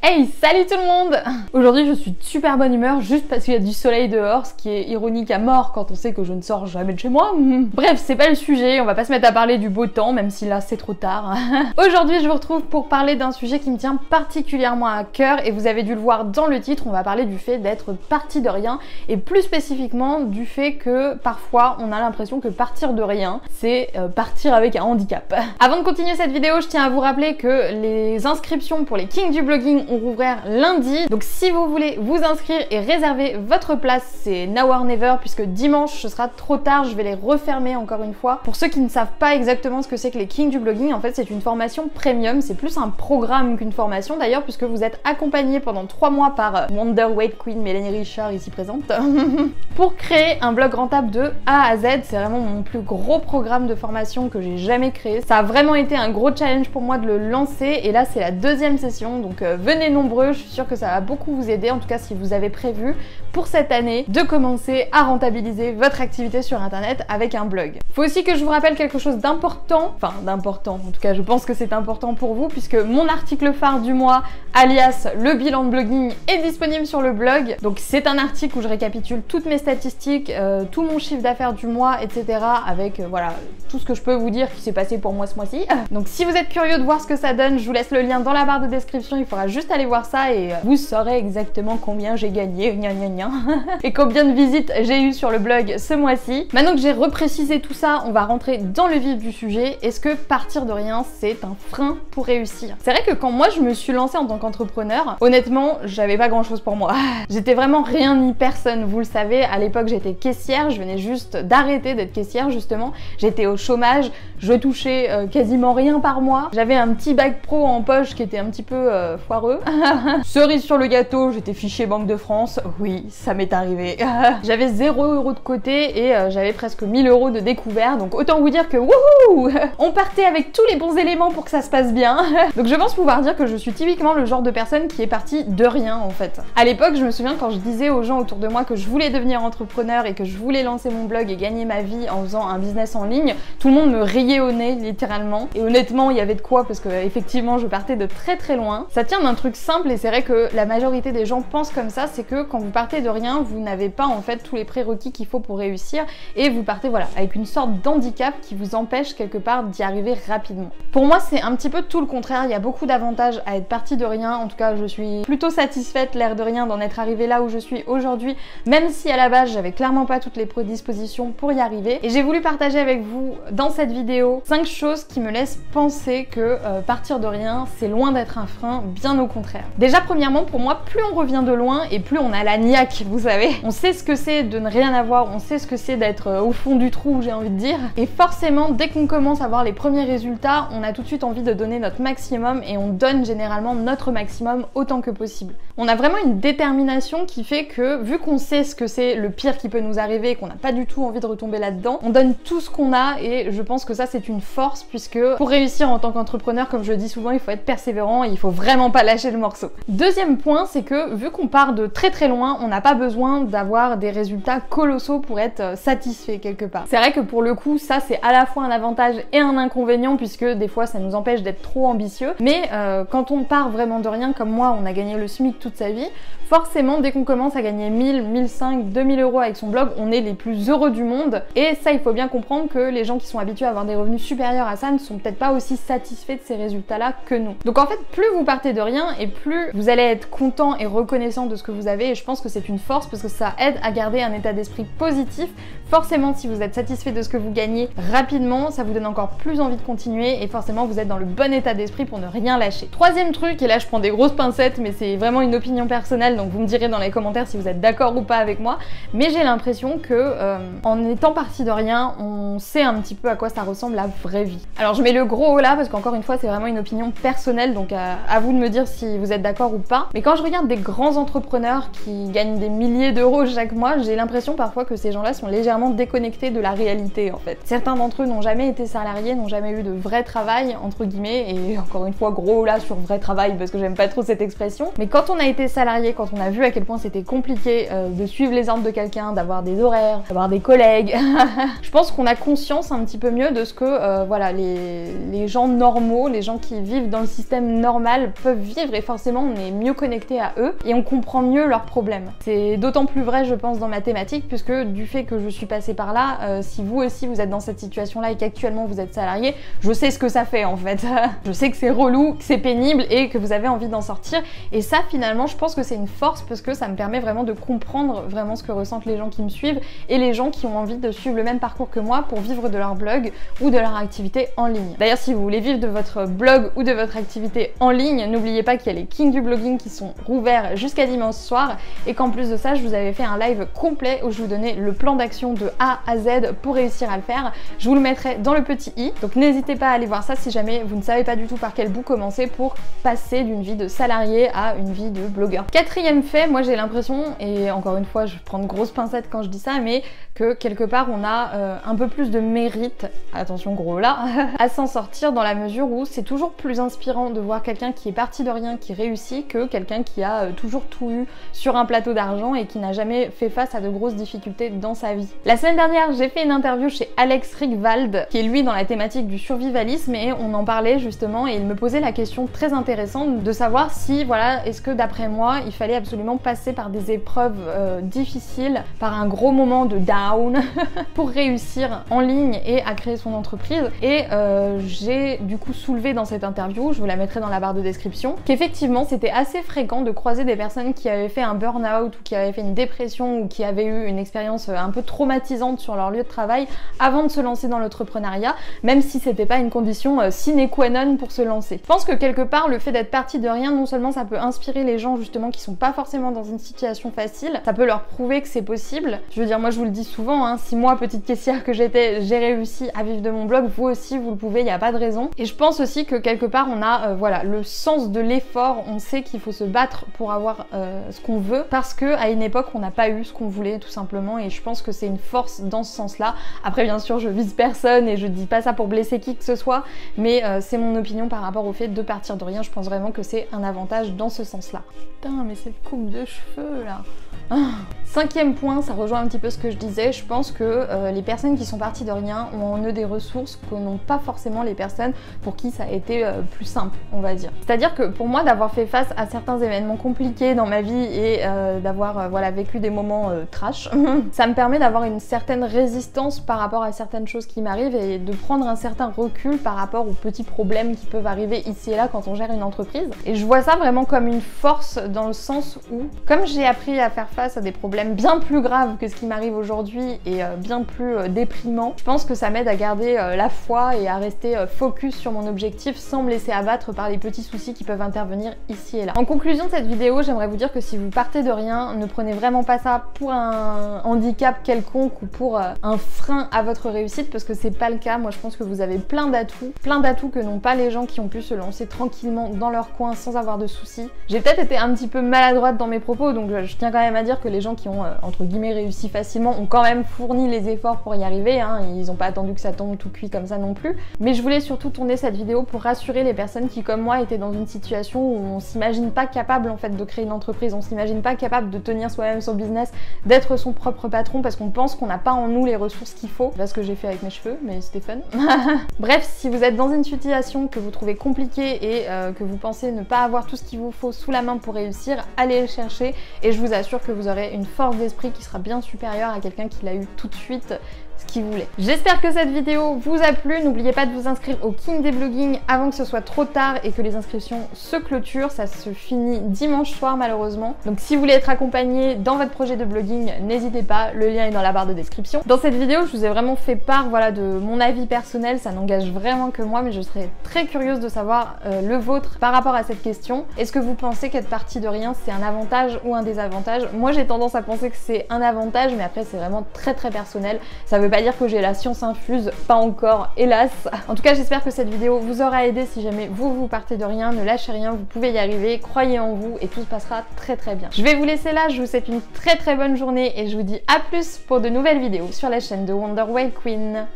Hey, salut tout le monde! Aujourd'hui je suis de super bonne humeur juste parce qu'il y a du soleil dehors, ce qui est ironique à mort quand on sait que je ne sors jamais de chez moi. Bref, c'est pas le sujet, on va pas se mettre à parler du beau temps, même si là c'est trop tard. Aujourd'hui je vous retrouve pour parler d'un sujet qui me tient particulièrement à cœur et vous avez dû le voir dans le titre, on va parler du fait d'être parti de rien et plus spécifiquement du fait que parfois on a l'impression que partir de rien, c'est partir avec un handicap. Avant de continuer cette vidéo, je tiens à vous rappeler que les inscriptions pour les Kings du blogging ont rouvert lundi, donc si vous voulez vous inscrire et réserver votre place, c'est now or never, puisque dimanche ce sera trop tard, je vais les refermer encore une fois. Pour ceux qui ne savent pas exactement ce que c'est que les Kings du blogging, en fait c'est une formation premium, c'est plus un programme qu'une formation d'ailleurs, puisque vous êtes accompagné pendant 3 mois par Wonder Weight Queen Mélanie Richard ici présente pour créer un blog rentable de A à Z. C'est vraiment mon plus gros programme de formation que j'ai jamais créé. Ça a vraiment été un gros challenge pour moi de le lancer et là c'est la deuxième session, donc venez nombreux, je suis sûre que ça va beaucoup vous aider, en tout cas si vous avez prévu pour cette année de commencer à rentabiliser votre activité sur internet avec un blog. Faut aussi que je vous rappelle quelque chose d'important, en tout cas je pense que c'est important pour vous, puisque mon article phare du mois, alias le bilan de blogging, est disponible sur le blog. Donc c'est un article où je récapitule toutes mes statistiques, tout mon chiffre d'affaires du mois, etc. avec voilà tout ce que je peux vous dire qui s'est passé pour moi ce mois-ci. Donc si vous êtes curieux de voir ce que ça donne, je vous laisse le lien dans la barre de description, il faudra juste aller voir ça et vous saurez exactement combien j'ai gagné, et combien de visites j'ai eu sur le blog ce mois-ci. Maintenant que j'ai reprécisé tout ça, on va rentrer dans le vif du sujet. Est-ce que partir de rien, c'est un frein pour réussir? C'est vrai que quand moi je me suis lancée en tant qu'entrepreneur, honnêtement, j'avais pas grand-chose pour moi. J'étais vraiment rien ni personne, vous le savez, à l'époque j'étais caissière, je venais juste d'arrêter d'être caissière justement, j'étais au chômage, je touchais quasiment rien par mois, j'avais un petit bac pro en poche qui était un petit peu foireux. Cerise sur le gâteau, j'étais fichée Banque de France, oui, ça m'est arrivé. J'avais 0 € de côté et j'avais presque 1000 € de découvert, donc autant vous dire que wouhou, on partait avec tous les bons éléments pour que ça se passe bien. Donc je pense pouvoir dire que je suis typiquement le genre de personne qui est partie de rien en fait. À l'époque, je me souviens quand je disais aux gens autour de moi que je voulais devenir entrepreneur et que je voulais lancer mon blog et gagner ma vie en faisant un business en ligne, tout le monde me riait au nez littéralement. Et honnêtement, il y avait de quoi, parce que effectivement, je partais de très loin. Ça tient d'un truc simple et c'est vrai que la majorité des gens pensent comme ça, c'est que quand vous partez de rien, vous n'avez pas en fait tous les prérequis qu'il faut pour réussir et vous partez voilà avec une sorte d'handicap qui vous empêche quelque part d'y arriver rapidement. Pour moi, c'est un petit peu tout le contraire, il y a beaucoup d'avantages à être parti de rien. En tout cas, je suis plutôt satisfaite, l'air de rien, d'en être arrivée là où je suis aujourd'hui, même si à la base, j'avais clairement pas toutes les prédispositions pour y arriver. Et j'ai voulu partager avec vous dans cette vidéo 5 choses qui me laissent penser que partir de rien, c'est loin d'être un frein, bien au contraire. Déjà, premièrement, pour moi, plus on revient de loin et plus on a la niaque, vous savez. On sait ce que c'est de ne rien avoir, on sait ce que c'est d'être au fond du trou, j'ai envie de dire. Et forcément, dès qu'on commence à voir les premiers résultats, on a tout de suite envie de donner notre maximum et on donne généralement notre maximum autant que possible. On a vraiment une détermination qui fait que, vu qu'on sait ce que c'est le pire qui peut nous arriver et qu'on n'a pas du tout envie de retomber là-dedans, on donne tout ce qu'on a et je pense que ça c'est une force, puisque pour réussir en tant qu'entrepreneur, comme je le dis souvent, il faut être persévérant et il faut vraiment pas lâcher le morceau. Deuxième point, c'est que vu qu'on part de très loin, on n'a pas besoin d'avoir des résultats colossaux pour être satisfait quelque part. C'est vrai que pour le coup, ça c'est à la fois un avantage et un inconvénient, puisque des fois ça nous empêche d'être trop ambitieux, mais quand on part vraiment de rien, comme moi, on a gagné le SMIC toute sa vie, forcément dès qu'on commence à gagner 1000, 1500, 2000 € avec son blog, on est les plus heureux du monde. Et ça, il faut bien comprendre que les gens qui sont habitués à avoir des revenus supérieurs à ça ne sont peut-être pas aussi satisfaits de ces résultats-là que nous. Donc en fait, plus vous partez de rien et plus vous allez être content et reconnaissant de ce que vous avez, et je pense que c'est une force parce que ça aide à garder un état d'esprit positif. Forcément, si vous êtes satisfait de ce que vous gagnez rapidement, ça vous donne encore plus envie de continuer et forcément vous êtes dans le bon état d'esprit pour ne rien lâcher. Troisième truc, et là je prends des grosses pincettes, mais c'est vraiment une opinion personnelle, donc vous me direz dans les commentaires si vous êtes d'accord ou pas avec moi, mais j'ai l'impression que en étant parti de rien, on sait un petit peu à quoi ça ressemble la vraie vie. Alors je mets le gros haut là parce qu'encore une fois c'est vraiment une opinion personnelle, donc à vous de me dire si vous êtes d'accord ou pas. Mais quand je regarde des grands entrepreneurs qui gagnent des milliers d'euros chaque mois, j'ai l'impression parfois que ces gens-là sont légèrement déconnectés de la réalité en fait. Certains d'entre eux n'ont jamais été salariés, n'ont jamais eu de vrai travail entre guillemets, et encore une fois gros là sur vrai travail parce que j'aime pas trop cette expression, mais quand on a été salarié, quand on a vu à quel point c'était compliqué de suivre les ordres de quelqu'un, d'avoir des horaires, d'avoir des collègues, je pense qu'on a conscience un petit peu mieux de ce que voilà, les gens normaux, les gens qui vivent dans le système normal peuvent vivre vivre et forcément on est mieux connecté à eux et on comprend mieux leurs problèmes. C'est d'autant plus vrai je pense dans ma thématique puisque du fait que je suis passée par là, si vous aussi vous êtes dans cette situation là et qu'actuellement vous êtes salarié, je sais ce que ça fait en fait. Je sais que c'est relou, que c'est pénible et que vous avez envie d'en sortir et ça finalement je pense que c'est une force parce que ça me permet vraiment de comprendre vraiment ce que ressentent les gens qui me suivent et les gens qui ont envie de suivre le même parcours que moi pour vivre de leur blog ou de leur activité en ligne. D'ailleurs si vous voulez vivre de votre blog ou de votre activité en ligne, n'oubliez pas qu'il y a les Kings du blogging qui sont rouverts jusqu'à dimanche soir et qu'en plus de ça je vous avais fait un live complet où je vous donnais le plan d'action de A à Z pour réussir à le faire. Je vous le mettrai dans le petit i, donc n'hésitez pas à aller voir ça si jamais vous ne savez pas du tout par quel bout commencer pour passer d'une vie de salarié à une vie de blogueur. Quatrième fait, moi j'ai l'impression, et encore une fois je prends de grosses pincettes quand je dis ça, mais que quelque part on a un peu plus de mérite, attention gros là, à s'en sortir dans la mesure où c'est toujours plus inspirant de voir quelqu'un qui est parti de rien, qui réussit, que quelqu'un qui a toujours tout eu sur un plateau d'argent et qui n'a jamais fait face à de grosses difficultés dans sa vie. La semaine dernière, j'ai fait une interview chez Alex Rigwald, qui est lui dans la thématique du survivalisme, et on en parlait justement, et il me posait la question très intéressante de savoir si, voilà, est-ce que d'après moi, il fallait absolument passer par des épreuves difficiles, par un gros moment de down, pour réussir en ligne et à créer son entreprise. Et j'ai du coup soulevé dans cette interview, je vous la mettrai dans la barre de description, qu'effectivement c'était assez fréquent de croiser des personnes qui avaient fait un burn-out ou qui avaient fait une dépression ou qui avaient eu une expérience un peu traumatisante sur leur lieu de travail avant de se lancer dans l'entrepreneuriat, même si c'était pas une condition sine qua non pour se lancer. Je pense que quelque part le fait d'être parti de rien, non seulement ça peut inspirer les gens justement qui sont pas forcément dans une situation facile, ça peut leur prouver que c'est possible. Je veux dire, moi je vous le dis souvent, hein, si moi petite caissière que j'étais, j'ai réussi à vivre de mon blog, vous aussi vous le pouvez, il n'y a pas de raison. Et je pense aussi que quelque part on a voilà, le sens de l'effort, on sait qu'il faut se battre pour avoir ce qu'on veut, parce que à une époque on n'a pas eu ce qu'on voulait tout simplement, et je pense que c'est une force dans ce sens-là. Après bien sûr je vise personne et je dis pas ça pour blesser qui que ce soit, mais c'est mon opinion par rapport au fait de partir de rien. Je pense vraiment que c'est un avantage dans ce sens-là. Putain mais cette coupe de cheveux là. Cinquième point, ça rejoint un petit peu ce que je disais, je pense que les personnes qui sont parties de rien ont en eux des ressources que n'ont pas forcément les personnes pour qui ça a été plus simple, on va dire. C'est-à-dire que pour moi, d'avoir fait face à certains événements compliqués dans ma vie et d'avoir voilà, vécu des moments trash, ça me permet d'avoir une certaine résistance par rapport à certaines choses qui m'arrivent et de prendre un certain recul par rapport aux petits problèmes qui peuvent arriver ici et là quand on gère une entreprise. Et je vois ça vraiment comme une force dans le sens où, comme j'ai appris à faire face à des problèmes bien plus graves que ce qui m'arrive aujourd'hui et bien plus déprimants, je pense que ça m'aide à garder la foi et à rester focus sur mon objectif sans me laisser abattre par les petits soucis qui peuvent intervenir ici et là. En conclusion de cette vidéo, j'aimerais vous dire que si vous partez de rien, ne prenez vraiment pas ça pour un handicap quelconque ou pour un frein à votre réussite, parce que c'est pas le cas. Moi je pense que vous avez plein d'atouts que n'ont pas les gens qui ont pu se lancer tranquillement dans leur coin sans avoir de soucis. J'ai peut-être été un petit peu maladroite dans mes propos, donc je tiens quand même à dire que les gens qui ont entre guillemets réussi facilement ont quand même fourni les efforts pour y arriver, hein. Ils n'ont pas attendu que ça tombe tout cuit comme ça non plus. Mais je voulais surtout tourner cette vidéo pour rassurer les personnes qui comme moi étaient dans une situation où on s'imagine pas capable en fait de créer une entreprise, on s'imagine pas capable de tenir soi-même son business, d'être son propre patron parce qu'on pense qu'on n'a pas en nous les ressources qu'il faut. C'est ce que j'ai fait avec mes cheveux, mais c'était fun. Bref, si vous êtes dans une situation que vous trouvez compliquée et que vous pensez ne pas avoir tout ce qu'il vous faut sous la main pour réussir, allez le chercher et je vous assure que vous aurez une force d'esprit qui sera bien supérieure à quelqu'un qui l'a eu tout de suite ce qu'il voulait. J'espère que cette vidéo vous a plu. N'oubliez pas de vous inscrire au King des blogging avant que ce soit trop tard et que les inscriptions se clôturent. Ça se finit dimanche soir malheureusement. Donc si vous voulez être accompagné dans votre projet de blogging, n'hésitez pas, le lien est dans la barre de description. Dans cette vidéo, je vous ai vraiment fait part voilà, de mon avis personnel, ça n'engage vraiment que moi, mais je serais très curieuse de savoir le vôtre par rapport à cette question. Est-ce que vous pensez qu'être parti de rien, c'est un avantage ou un désavantage? Moi j'ai tendance à penser que c'est un avantage, mais après c'est vraiment très personnel. Ça veut pas dire que j'ai la science infuse, pas encore, hélas. En tout cas, j'espère que cette vidéo vous aura aidé. Si jamais vous partez de rien, ne lâchez rien, vous pouvez y arriver, croyez en vous et tout se passera très bien. Je vais vous laisser là, je vous souhaite une très bonne journée et je vous dis à plus pour de nouvelles vidéos sur la chaîne de Wonder Whale Queen.